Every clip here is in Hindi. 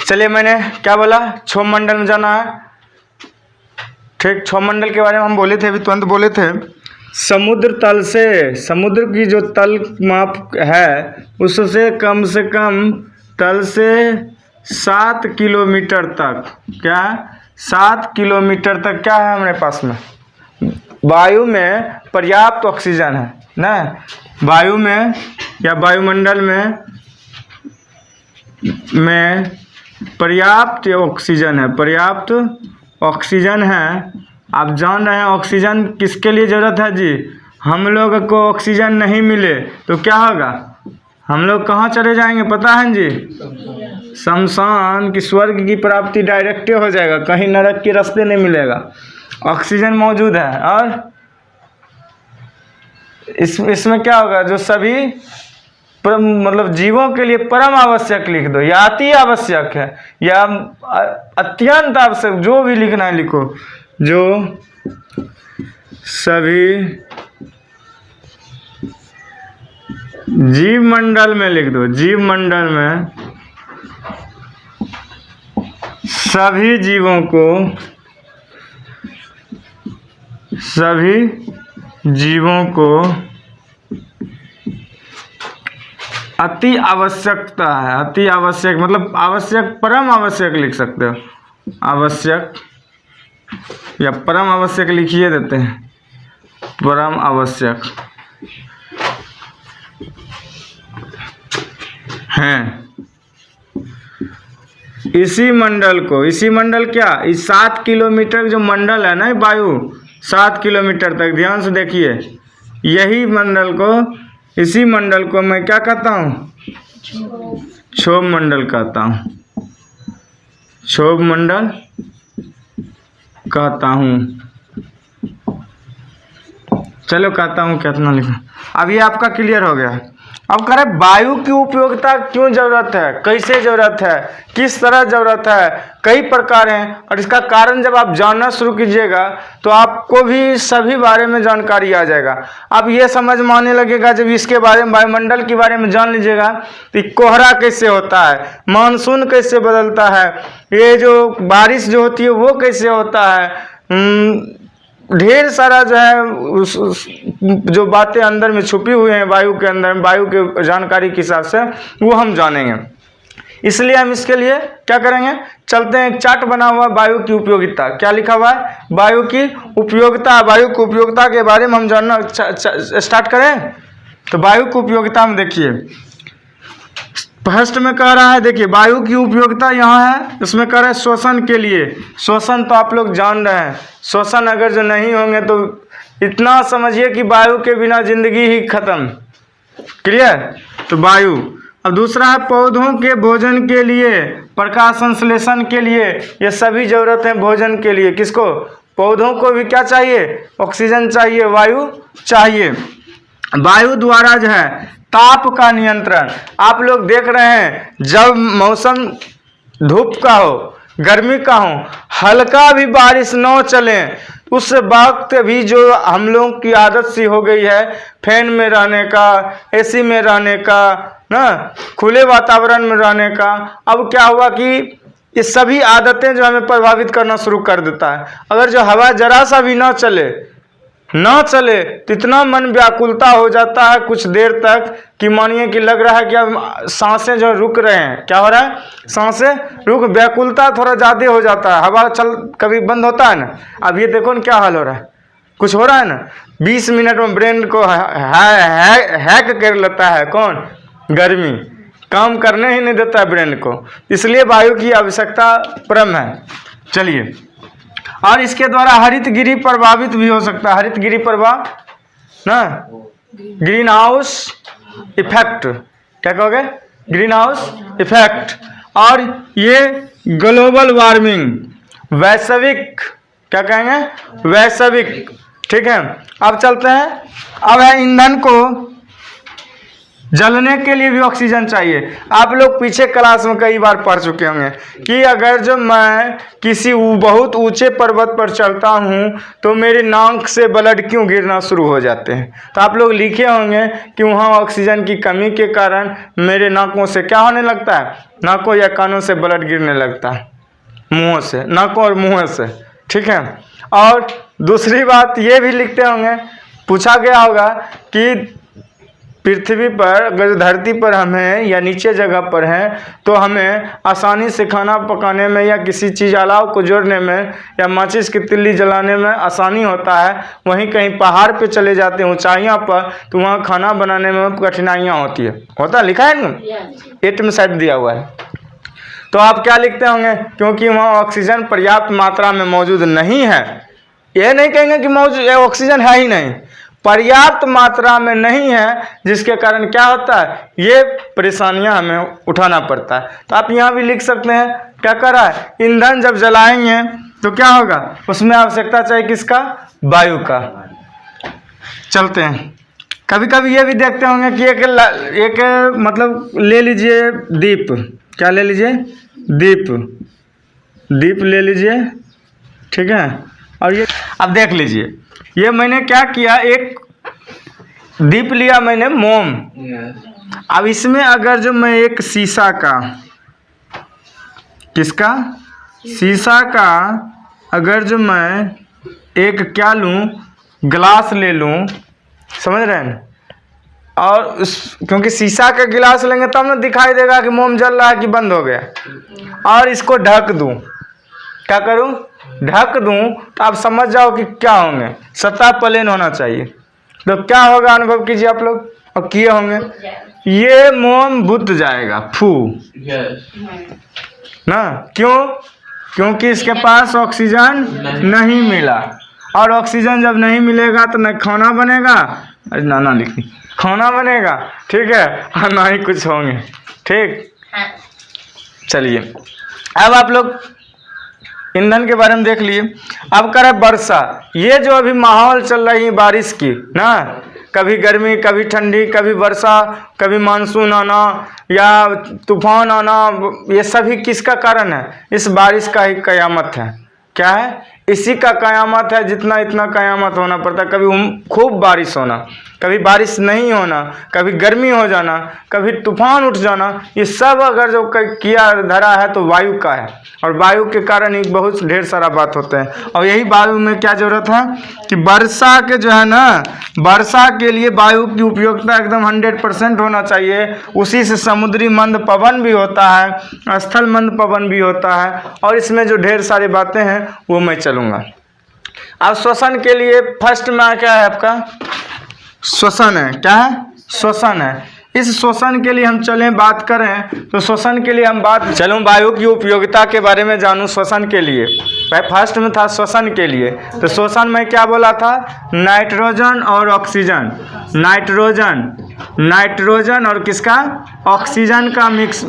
चलिए, मैंने क्या बोला, क्षोभ मंडल में जाना है। ठीक, क्षोभ मंडल के बारे में हम बोले थे, अभी तुरंत बोले थे। समुद्र तल से, समुद्र की जो तल माप है उससे कम से कम तल से 7 किलोमीटर तक, क्या 7 किलोमीटर तक क्या है हमारे पास में, वायु में पर्याप्त ऑक्सीजन है ना। वायु में या वायुमंडल में पर्याप्त ऑक्सीजन है, पर्याप्त ऑक्सीजन है। आप जान रहे हैं ऑक्सीजन किसके लिए ज़रूरत है जी। हम लोग को ऑक्सीजन नहीं मिले तो क्या होगा, हम लोग कहाँ चले जाएंगे पता है जी, शमशान की, स्वर्ग की प्राप्ति डायरेक्ट हो जाएगा, कहीं नरक के रास्ते नहीं मिलेगा। ऑक्सीजन मौजूद है। और इसमें क्या होगा, जो सभी मतलब जीवों के लिए परम आवश्यक लिख दो, या अति आवश्यक है या अत्यंत आवश्यक, जो भी लिखना है लिखो। जो सभी जीव मंडल में लिख दो, जीव मंडल में सभी जीवों को, सभी जीवों को अति आवश्यकता है। अति आवश्यक मतलब आवश्यक, परम आवश्यक लिख सकते हो, आवश्यक या परम आवश्यक लिखिए देते हैं, परम आवश्यक हैं। इसी मंडल को, इसी मंडल क्या, इस 7 किलोमीटर जो मंडल है ना वायु, 7 किलोमीटर तक, ध्यान से देखिए, यही मंडल को, इसी मंडल को मैं क्या कहता हूँ, क्षोभ मंडल कहता हूँ, क्षोभ मंडल कहता हूँ। चलो कहता हूँ, कितना लिखा, अब ये आपका क्लियर हो गया। अब कह रहे वायु की उपयोगिता क्यों जरूरत है, कैसे जरूरत है, किस तरह जरूरत है, कई प्रकार हैं, और इसका कारण जब आप जानना शुरू कीजिएगा तो आपको भी सभी बारे में जानकारी आ जाएगा। अब ये समझ में आने लगेगा जब इसके बारे में, वायुमंडल के बारे में जान लीजिएगा तो कोहरा कैसे होता है, मानसून कैसे बदलता है, ये जो बारिश जो होती है वो कैसे होता है, ढेर सारा जो है जो बातें अंदर में छुपी हुई हैं वायु के अंदर, वायु के जानकारी के हिसाब से वो हम जानेंगे। इसलिए हम इसके लिए क्या करेंगे, चलते हैं, एक चार्ट बना हुआ वायु की उपयोगिता, क्या लिखा हुआ है, वायु की उपयोगिता। वायु की उपयोगिता के बारे में हम जानना स्टार्ट करें। तो वायु की उपयोगिता में देखिए, फर्स्ट में कह रहा है, देखिए वायु की उपयोगिता यहाँ है, इसमें कह रहा है श्वसन के लिए। श्वसन तो आप लोग जान रहे हैं, श्वसन अगर जो नहीं होंगे तो इतना समझिए कि वायु के बिना जिंदगी ही खत्म। क्लियर। तो वायु। अब दूसरा है पौधों के भोजन के लिए, प्रकाश संश्लेषण के लिए, ये सभी जरूरत है भोजन के लिए। किसको, पौधों को भी क्या चाहिए, ऑक्सीजन चाहिए, वायु चाहिए। वायु द्वारा जो है ताप का नियंत्रण, आप लोग देख रहे हैं जब मौसम धूप का हो, गर्मी का हो, हल्का भी बारिश न चले उस वक्त भी जो हम लोग की आदत सी हो गई है फैन में रहने का, एसी में रहने का, ना खुले वातावरण में रहने का, अब क्या हुआ कि ये सभी आदतें जो हमें प्रभावित करना शुरू कर देता है। अगर जो हवा जरा सा भी ना चले तो इतना मन व्याकुलता हो जाता है कुछ देर तक कि मानिए कि लग रहा है कि अब सांसें जो रुक रहे हैं, क्या हो रहा है, सांसें रुक, व्याकुलता थोड़ा ज़्यादा हो जाता है, हवा चल कभी बंद होता है ना। अब ये देखो ना क्या हाल हो रहा है, कुछ हो रहा है ना, 20 मिनट में ब्रेन को हैक कर लेता है कौन, गर्मी, काम करने ही नहीं देता है ब्रेन को। इसलिए वायु की आवश्यकता परम है। चलिए, और इसके द्वारा हरितगृह प्रभावित भी हो सकता है, हरितगृह प्रभाव ना, ग्रीन हाउस इफेक्ट, क्या कहोगे, ग्रीन हाउस इफेक्ट। और ये ग्लोबल वार्मिंग, वैश्विक, क्या कहेंगे, वैश्विक। ठीक है। अब चलते हैं, अब है ईंधन को, जलने के लिए भी ऑक्सीजन चाहिए। आप लोग पीछे क्लास में कई बार पढ़ चुके होंगे कि अगर जो मैं किसी बहुत ऊंचे पर्वत पर चलता हूँ तो मेरी नाक से ब्लड क्यों गिरना शुरू हो जाते हैं। तो आप लोग लिखे होंगे कि वहाँ ऑक्सीजन की कमी के कारण मेरे नाकों से क्या होने लगता है, नाकों या कानों से ब्लड गिरने लगता है, मुँहों से, नाकों और मुँह से, ठीक है। और दूसरी बात ये भी लिखते होंगे, पूछा गया होगा कि पृथ्वी पर अगर धरती पर हमें या नीचे जगह पर हैं तो हमें आसानी से खाना पकाने में या किसी चीज़ अलाव को जोड़ने में या माचिस की तिल्ली जलाने में आसानी होता है। वहीं कहीं पहाड़ पे चले जाते हैं ऊंचाइयों पर तो वहाँ खाना बनाने में कठिनाइयाँ होती है, होता लिखा है ना, 8 में साइड दिया हुआ है। तो आप क्या लिखते होंगे, क्योंकि वहाँ ऑक्सीजन पर्याप्त मात्रा में मौजूद नहीं है। ये नहीं कहेंगे कि मौजूद ऑक्सीजन है ही नहीं, पर्याप्त मात्रा में नहीं है, जिसके कारण क्या होता है, ये परेशानियां हमें उठाना पड़ता है। तो आप यहाँ भी लिख सकते हैं, क्या कर रहा है, ईंधन जब जलाएंगे तो क्या होगा, उसमें आवश्यकता चाहिए किसका, वायु का। चलते हैं, कभी कभी ये भी देखते होंगे कि एक मतलब ले लीजिए दीप, क्या ले लीजिए, दीप ले लीजिए, ठीक है। और ये अब देख लीजिए, ये मैंने क्या किया, एक दीप लिया मैंने, मोम। अब इसमें अगर जो मैं एक शीशा का, किसका, शीशा का अगर जो मैं एक क्या लूँ, गिलास ले लूँ, समझ रहे हैं, और क्योंकि शीशा का गिलास लेंगे तब ना दिखाई देगा कि मोम जल रहा है कि बंद हो गया, और इसको ढक दूँ, क्या करूँ, ढक दूं, तो आप समझ जाओ कि क्या होंगे, सतह प्लेन होना चाहिए। तो क्या होगा, अनुभव कीजिए आप लोग, और किए होंगे, ये मोम बुझ जाएगा, फू ना, क्यों, क्योंकि इसके पास ऑक्सीजन नहीं मिला, और ऑक्सीजन जब नहीं मिलेगा तो न खाना बनेगा, ना लिखी, खाना बनेगा, ठीक है, और ना ही कुछ होंगे, ठीक। चलिए, अब आप लोग ईंधन के बारे में देख लिए। अब करें वर्षा, ये जो अभी माहौल चल रही है बारिश की ना, कभी गर्मी, कभी ठंडी, कभी वर्षा, कभी मानसून आना या तूफान आना, ये सभी किसका कारण है, इस बारिश का ही कयामत है। क्या है, इसी का कयामत है, जितना इतना कयामत होना पड़ता है। कभी खूब बारिश होना, कभी बारिश नहीं होना, कभी गर्मी हो जाना, कभी तूफान उठ जाना, ये सब अगर जो किया धरा है तो वायु का है, और वायु के कारण ही बहुत ढेर सारा बात होते हैं। और यही वायु में क्या जरूरत है कि वर्षा के जो है ना, वर्षा के लिए वायु की उपयोगिता एकदम 100% होना चाहिए। उसी से समुद्री मंद पवन भी होता है, स्थल मंद पवन भी होता है, और इसमें जो ढेर सारी बातें हैं वो मैं चलूँगा। अब श्वसन के लिए फर्स्ट में क्या है आपका, श्वसन है, क्या है, श्वसन है। इस श्वसन के लिए हम चलें बात करें तो श्वसन के लिए हम बात चलूँ, वायु की उपयोगिता के बारे में जानूँ। श्वसन के लिए फर्स्ट में था श्वसन के लिए, तो श्वसन में क्या बोला था, नाइट्रोजन और ऑक्सीजन, नाइट्रोजन और किसका, ऑक्सीजन का मिक्स,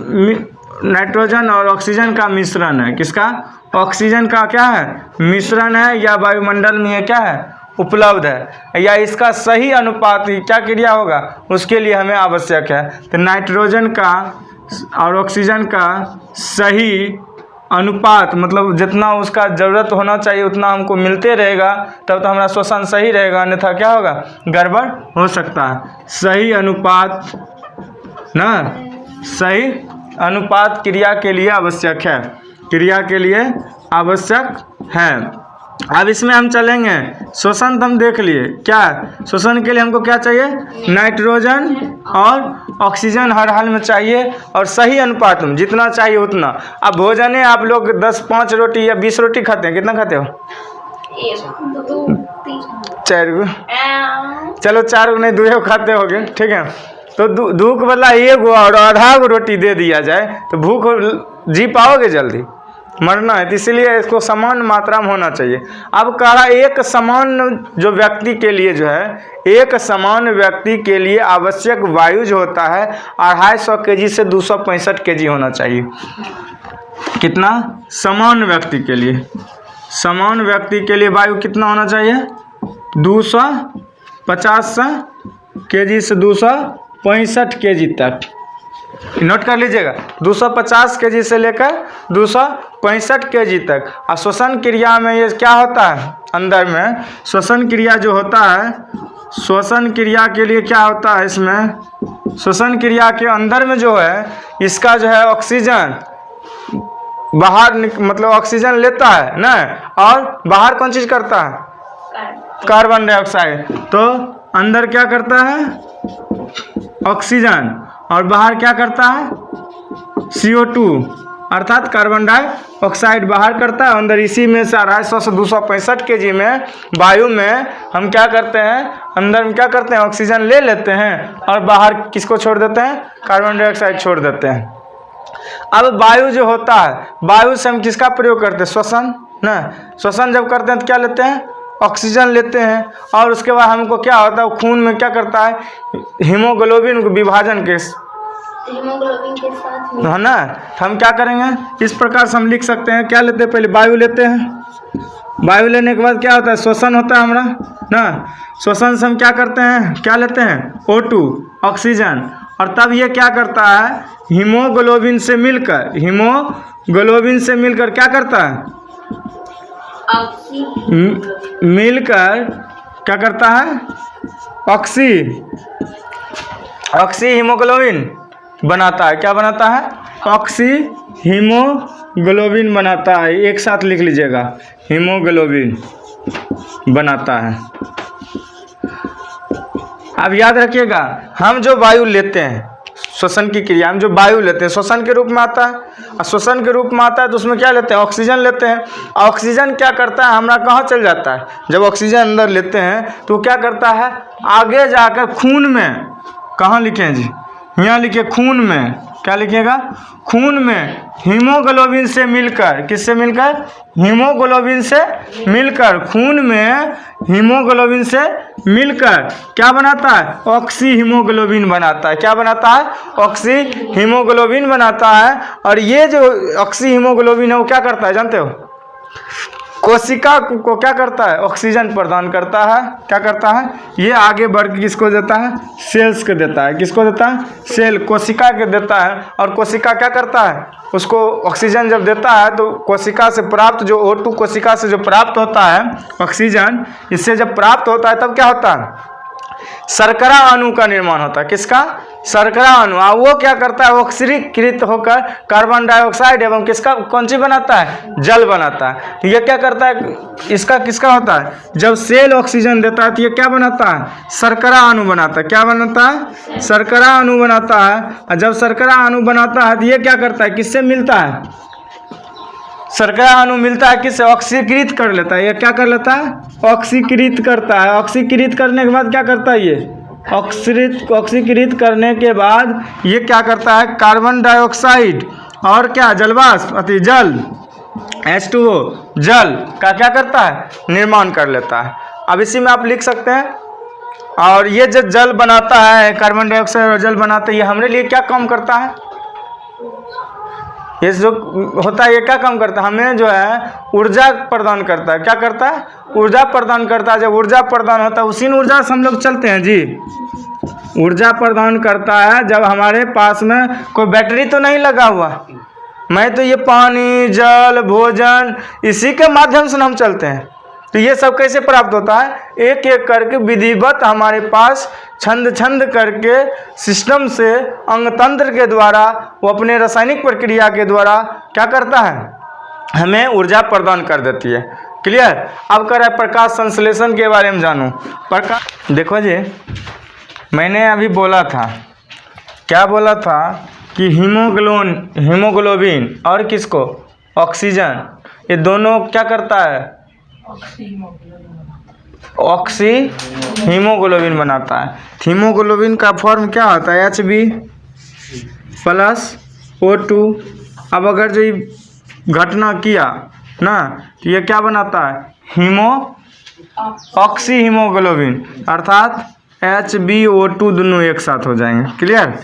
नाइट्रोजन और ऑक्सीजन का मिश्रण है, किसका, ऑक्सीजन का क्या है, मिश्रण है, या वायुमंडल में ये क्या है, उपलब्ध है, या इसका सही अनुपात क्या क्रिया होगा, उसके लिए हमें आवश्यक है। तो नाइट्रोजन का और ऑक्सीजन का सही अनुपात, मतलब जितना उसका ज़रूरत होना चाहिए उतना हमको मिलते रहेगा, तब तो हमारा श्वसन सही रहेगा, अन्यथा क्या होगा, गड़बड़ हो सकता है। सही अनुपात ना, सही अनुपात क्रिया के लिए आवश्यक है, क्रिया के लिए आवश्यक है। अब इसमें हम चलेंगे, श्वसन तो हम देख लिए, क्या श्वसन के लिए हमको क्या चाहिए, नाइट्रोजन और ऑक्सीजन हर हाल में चाहिए, और सही अनुपात में जितना चाहिए उतना। अब भोजन है, आप लोग 5 रोटी या 20 रोटी खाते हैं, कितना खाते हो, 4 गो, चलो 4 गो नहीं 2 गो खाते होगे, ठीक है। तो भूख वाला 1 गो और आधा गो रोटी दे दिया जाए तो भूख जी पाओगे, जल्दी मरना है, तो इसलिए इसको समान मात्रा में होना चाहिए। अब कहा एक समान जो व्यक्ति के लिए जो है, एक समान व्यक्ति के लिए आवश्यक वायु जो होता है 250 kg से 265 kg होना चाहिए। कितना, समान व्यक्ति के लिए, समान व्यक्ति के लिए वायु कितना होना चाहिए, 250 kg से 265 kg तक। नोट कर लीजिएगा, 250 kg से लेकर 265 kg तक। और श्वसन क्रिया में ये क्या होता है, अंदर में श्वसन क्रिया जो होता है, श्वसन क्रिया के लिए क्या होता है इसमें, श्वसन क्रिया के अंदर में जो है इसका जो है ऑक्सीजन बाहर मतलब ऑक्सीजन लेता है ना, और बाहर कौन चीज़ करता है, कार्बन डाइऑक्साइड। तो अंदर क्या करता है ऑक्सीजन, और बाहर क्या करता है CO2 अर्थात कार्बन डाइऑक्साइड बाहर करता है। अंदर इसी में से 250 से 265 kg में वायु में हम क्या करते हैं, अंदर में क्या करते हैं ऑक्सीजन ले लेते हैं, और बाहर किसको छोड़ देते हैं, कार्बन डाइऑक्साइड छोड़ देते हैं। अब वायु जो होता है, वायु से हम किसका प्रयोग करते हैं, श्वसन ना। श्वसन जब करते हैं तो क्या लेते हैं, ऑक्सीजन लेते हैं, और उसके बाद हमको क्या होता है, खून में क्या करता है, हीमोग्लोबिन विभाजन के साथ है ना। तो हम क्या करेंगे, इस प्रकार से हम लिख सकते हैं, क्या लेते हैं, पहले वायु लेते हैं, वायु लेने के बाद क्या होता है, श्वसन होता है हमारा ना। श्वसन से हम क्या करते हैं, क्या लेते हैं O2 ऑक्सीजन, और तब ये क्या करता है, हीमोग्लोबिन से मिलकर, हीमोग्लोबिन से मिलकर क्या करता है, मिलकर क्या करता है, ऑक्सी हीमोग्लोबिन बनाता है। क्या बनाता है, ऑक्सी हीमोग्लोबिन बनाता है। एक साथ लिख लीजिएगा, हीमोग्लोबिन बनाता है। अब याद रखिएगा, हम जो वायु लेते हैं श्वसन की क्रिया में, जो वायु लेते हैं श्वसन के रूप में आता है, और श्वसन के रूप में आता है तो उसमें क्या लेते हैं, ऑक्सीजन लेते हैं। ऑक्सीजन क्या करता है, हमारा कहाँ चल जाता है, जब ऑक्सीजन अंदर लेते हैं तो क्या करता है, आगे जाकर खून में, कहाँ लिखें जी, यहाँ लिखिए खून में, क्या लिखिएगा, खून में हीमोग्लोबिन से मिलकर, किससे मिलकर, हीमोग्लोबिन से मिलकर, खून में हीमोग्लोबिन से मिलकर क्या बनाता है, ऑक्सी हीमोग्लोबिन बनाता है। क्या बनाता है, ऑक्सी हीमोग्लोबिन बनाता है। और ये जो ऑक्सी हीमोग्लोबिन है वो क्या करता है जानते हो, कोशिका को क्या करता है, ऑक्सीजन प्रदान करता है। क्या करता है, ये आगे बढ़ के किसको देता है, सेल्स को देता है। किसको देता है, सेल, कोशिका के देता है। और कोशिका क्या करता है, उसको ऑक्सीजन जब देता है तो कोशिका से प्राप्त जो O2 कोशिका से जो प्राप्त होता है ऑक्सीजन, इससे जब प्राप्त होता है तब क्या होता है, शर्करा अणु का निर्माण होता है। किसका, शर्करा अणु। वो क्या करता है, ऑक्सीकृत होकर कार्बन डाइऑक्साइड एवं किसका, कौन सी बनाता है, जल बनाता है। ये क्या करता है, इसका किसका होता है, जब सेल ऑक्सीजन देता है तो ये क्या बनाता है, शर्करा अणु बनाता है। क्या बनाता है, शर्करा अणु बनाता है। और जब शर्करा अणु बनाता है तो ये क्या करता है, किससे मिलता है, शर्करा अणु मिलता है किससे, ऑक्सीकृत कर लेता है। ये क्या कर लेता है, ऑक्सीकृत करता है। ऑक्सीकृत करने के बाद क्या करता है, ये ऑक्सीकृत करने के बाद ये क्या करता है, कार्बन डाइऑक्साइड और क्या, जलवाष्प अति जल H2O जल का क्या करता है, निर्माण कर लेता है। अब इसी में आप लिख सकते हैं। और ये जो जल बनाता है, कार्बन डाइऑक्साइड और जल बनाता है, ये हमारे लिए क्या काम करता है, ये जो होता है ये क्या काम करता है, हमें जो है ऊर्जा प्रदान करता है। क्या करता है, ऊर्जा प्रदान करता है। जब ऊर्जा प्रदान होता है उसी ऊर्जा से हम लोग चलते हैं जी। ऊर्जा प्रदान करता है जब हमारे पास में कोई बैटरी तो नहीं लगा हुआ, मैं तो ये पानी, जल, भोजन, इसी के माध्यम से हम चलते हैं। तो ये सब कैसे प्राप्त होता है, एक एक करके विधिवत हमारे पास छंद छंद करके सिस्टम से अंगतंत्र के द्वारा, वो अपने रासायनिक प्रक्रिया के द्वारा क्या करता है, हमें ऊर्जा प्रदान कर देती है। क्लियर। अब कर रहा है प्रकाश संश्लेषण के बारे में जानूँ। प्रकाश देखो जी, मैंने अभी बोला था, क्या बोला था कि हीमोग्लोबिन और किसको, ऑक्सीजन, ये दोनों क्या करता है, ऑक्सी हीमोग्लोबिन बनाता है। हीमोग्लोबिन का फॉर्म क्या होता है, Hb प्लस O2। अब अगर जो ये घटना किया ना तो ये क्या बनाता है, ऑक्सी हीमोग्लोबिन अर्थात HbO2 दोनों एक साथ हो जाएंगे। क्लियर।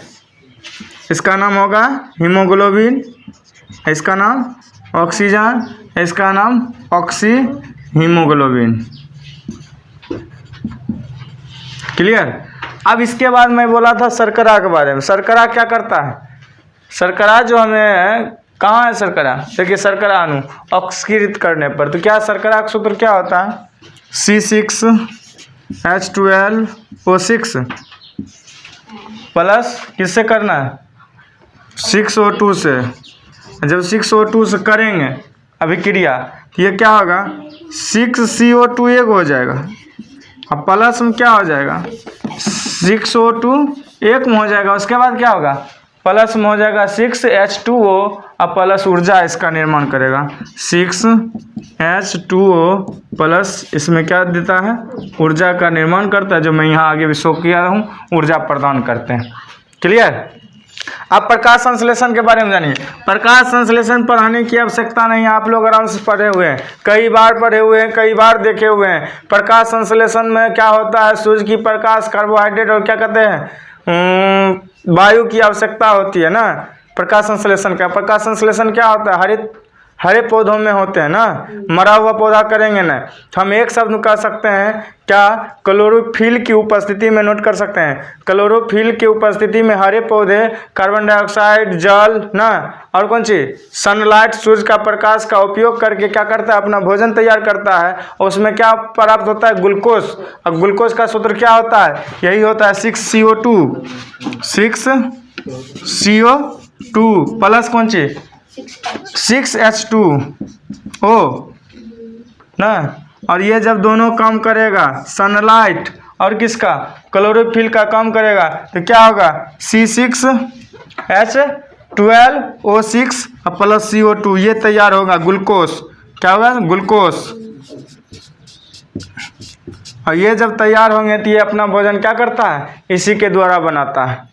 इसका नाम होगा हीमोग्लोबिन, इसका नाम ऑक्सीजन, इसका नाम ऑक्सी हीमोग्लोबिन। क्लियर। अब इसके बाद मैं बोला था शर्करा के बारे में। शर्करा क्या करता है? शर्करा जो हमें कहाँ है शर्करा? देखिए शर्करा अणु ऑक्सीकृत करने पर तो क्या शर्करा का सूत्र क्या होता है? C6H12O6 प्लस किससे करना है? 6O2 से। जब 6O2 से करेंगे अभिक्रिया तो ये क्या होगा? 6CO2 एक हो जाएगा। अब प्लस में क्या हो जाएगा? 6O2 एक में हो जाएगा। उसके बाद क्या होगा? प्लस में हो जाएगा 6H2O। अब प्लस ऊर्जा इसका निर्माण करेगा। 6H2O प्लस इसमें क्या देता है? ऊर्जा का निर्माण करता है, जो मैं यहाँ आगे भी शो किया हूँ, ऊर्जा प्रदान करते हैं। क्लियर? अब प्रकाश संश्लेषण के बारे में जानिए। प्रकाश संश्लेषण पढ़ाने की आवश्यकता नहीं है, आप लोग आराम से पढ़े हुए हैं, कई बार पढ़े हुए हैं, कई बार देखे हुए हैं। प्रकाश संश्लेषण में क्या होता है? सूर्य की प्रकाश, कार्बोहाइड्रेट और क्या कहते हैं, वायु की आवश्यकता होती है ना प्रकाश संश्लेषण का। प्रकाश संश्लेषण क्या होता है? हरे पौधों में होते हैं ना। मरा हुआ पौधा करेंगे ना तो हम एक शब्द कह सकते हैं क्या? क्लोरोफिल की उपस्थिति में नोट कर सकते हैं। क्लोरोफिल की उपस्थिति में हरे पौधे कार्बन डाइऑक्साइड, जल ना और कौन चीज, सनलाइट, सूर्य का प्रकाश का उपयोग करके क्या करता है? अपना भोजन तैयार करता है। और उसमें क्या प्राप्त होता है? ग्लूकोज। और ग्लूकोज का सूत्र क्या होता है? यही होता है 6CO2 प्लस कौन चीज 6H2O ना। और ये जब दोनों काम करेगा, सनलाइट और किसका, क्लोरोफिल का काम करेगा, तो क्या होगा? C6H12O6 प्लस CO2, ये तैयार होगा ग्लूकोज। क्या होगा? ग्लूकोज। और ये जब तैयार होंगे तो ये अपना भोजन क्या करता है? इसी के द्वारा बनाता है।